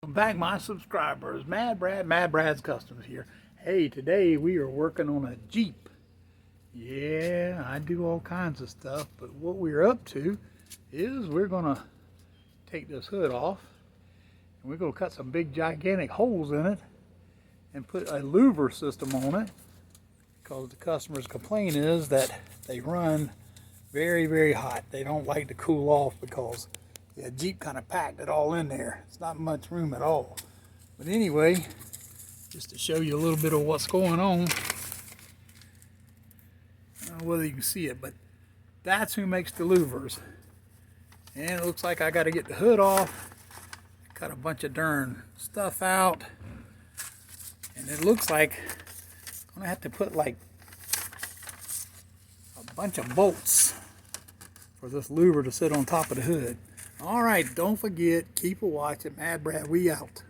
Welcome back, my subscribers. Mad Brad's Customs here. Hey, today we are working on a Jeep. Yeah, I do all kinds of stuff, but what we're up to is we're gonna take this hood off and we're gonna cut some big gigantic holes in it and put a louver system on it, because the customer's complaint is that they run very hot. They don't like to cool off because the Jeep kind of packed it all in there. It's not much room at all. But anyway, just to show you a little bit of what's going on. I don't know whether you can see it, but that's who makes the louvers. And it looks like I got to get the hood off, cut a bunch of darn stuff out, and it looks like I'm gonna have to put like a bunch of bolts for this louver to sit on top of the hood. All right, don't forget, keep a watch at Mad Brad. We out.